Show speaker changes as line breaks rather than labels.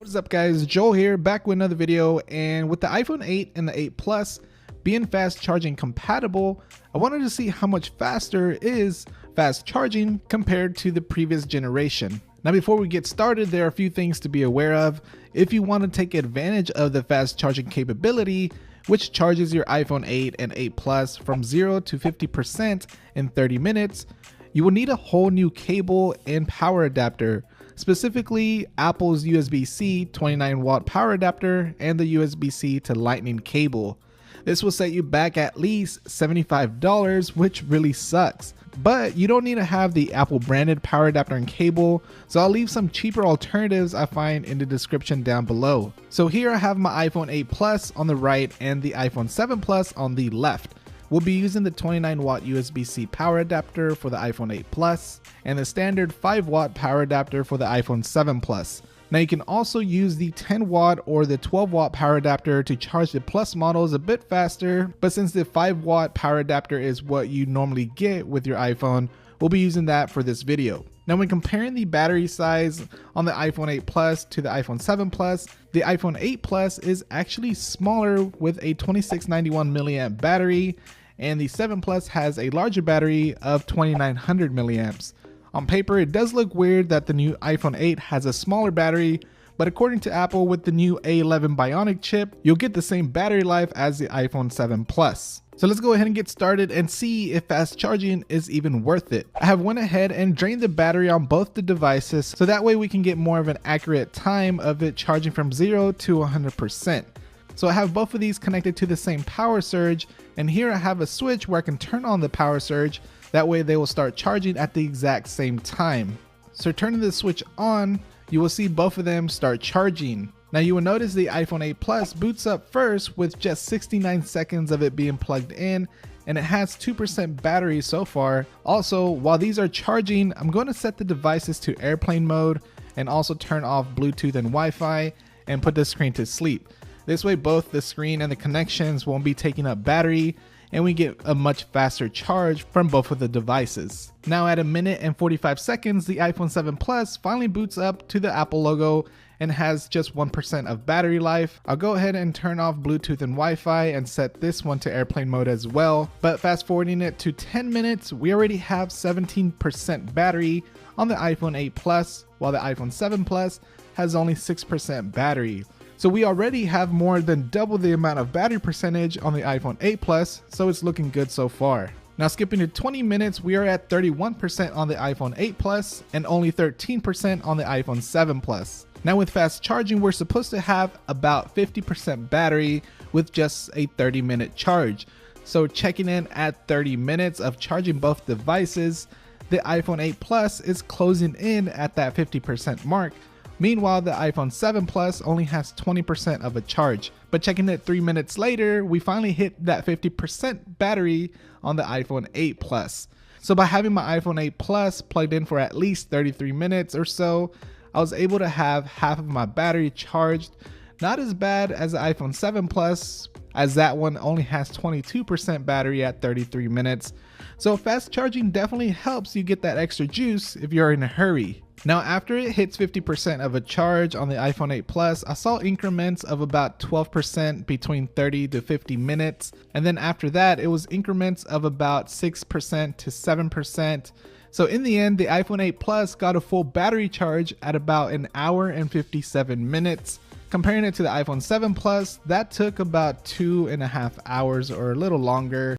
What's up guys, Joel here, back with another video. And with the iPhone 8 and the 8 Plus being fast charging compatible, I wanted to see how much faster is fast charging compared to the previous generation. Now before we get started, there are a few things to be aware of. If you want to take advantage of the fast charging capability, which charges your iPhone 8 and 8 Plus from 0 to 50% in 30 minutes, you will need a whole new cable and power adapter. Specifically, Apple's USB-C 29 watt power adapter and the USB-C to Lightning cable. This will set you back at least $75, which really sucks. But you don't need to have the Apple branded power adapter and cable, so I'll leave some cheaper alternatives I find in the description down below. So here I have my iPhone 8 Plus on the right and the iPhone 7 Plus on the left. We'll be using the 29 watt USB-C power adapter for the iPhone 8 Plus and the standard 5 watt power adapter for the iPhone 7 Plus. Now you can also use the 10 watt or the 12 watt power adapter to charge the Plus models a bit faster, but since the 5 watt power adapter is what you normally get with your iPhone, we'll be using that for this video. Now when comparing the battery size on the iPhone 8 Plus to the iPhone 7 Plus, the iPhone 8 Plus is actually smaller with a 2691 milliamp battery, and the 7 Plus has a larger battery of 2900 milliamps. On paper, it does look weird that the new iPhone 8 has a smaller battery, but according to Apple, with the new A11 Bionic chip, you'll get the same battery life as the iPhone 7 Plus. So let's go ahead and get started and see if fast charging is even worth it. I have went ahead and drained the battery on both the devices, so that way we can get more of an accurate time of it charging from 0 to 100%. So I have both of these connected to the same power surge, and here I have a switch where I can turn on the power surge. That way they will start charging at the exact same time. So turning the switch on, you will see both of them start charging. Now you will notice the iPhone 8 Plus boots up first with just 69 seconds of it being plugged in, and it has 2% battery so far. Also, while these are charging, I'm going to set the devices to airplane mode and also turn off Bluetooth and Wi-Fi and put the screen to sleep. This way both the screen and the connections won't be taking up battery, and we get a much faster charge from both of the devices. Now at 1 minute and 45 seconds, the iPhone 7 Plus finally boots up to the Apple logo and has just 1% of battery life. I'll go ahead and turn off Bluetooth and Wi-Fi and set this one to airplane mode as well. But fast forwarding it to 10 minutes, we already have 17% battery on the iPhone 8 Plus, while the iPhone 7 Plus has only 6% battery. So we already have more than double the amount of battery percentage on the iPhone 8 Plus, so it's looking good so far. Now skipping to 20 minutes, we are at 31% on the iPhone 8 Plus and only 13% on the iPhone 7 Plus. Now with fast charging, we're supposed to have about 50% battery with just a 30-minute charge. So checking in at 30 minutes of charging both devices, the iPhone 8 Plus is closing in at that 50% mark. Meanwhile, the iPhone 7 Plus only has 20% of a charge, but checking it 3 minutes later, we finally hit that 50% battery on the iPhone 8 Plus. So by having my iPhone 8 Plus plugged in for at least 33 minutes or so, I was able to have half of my battery charged. Not as bad as the iPhone 7 Plus, as that one only has 22% battery at 33 minutes. So fast charging definitely helps you get that extra juice if you're in a hurry. Now after it hits 50% of a charge on the iPhone 8 Plus, I saw increments of about 12% between 30 to 50 minutes. And then after that, it was increments of about 6% to 7%. So in the end, the iPhone 8 Plus got a full battery charge at about 1 hour and 57 minutes. Comparing it to the iPhone 7 Plus, that took about 2.5 hours or a little longer.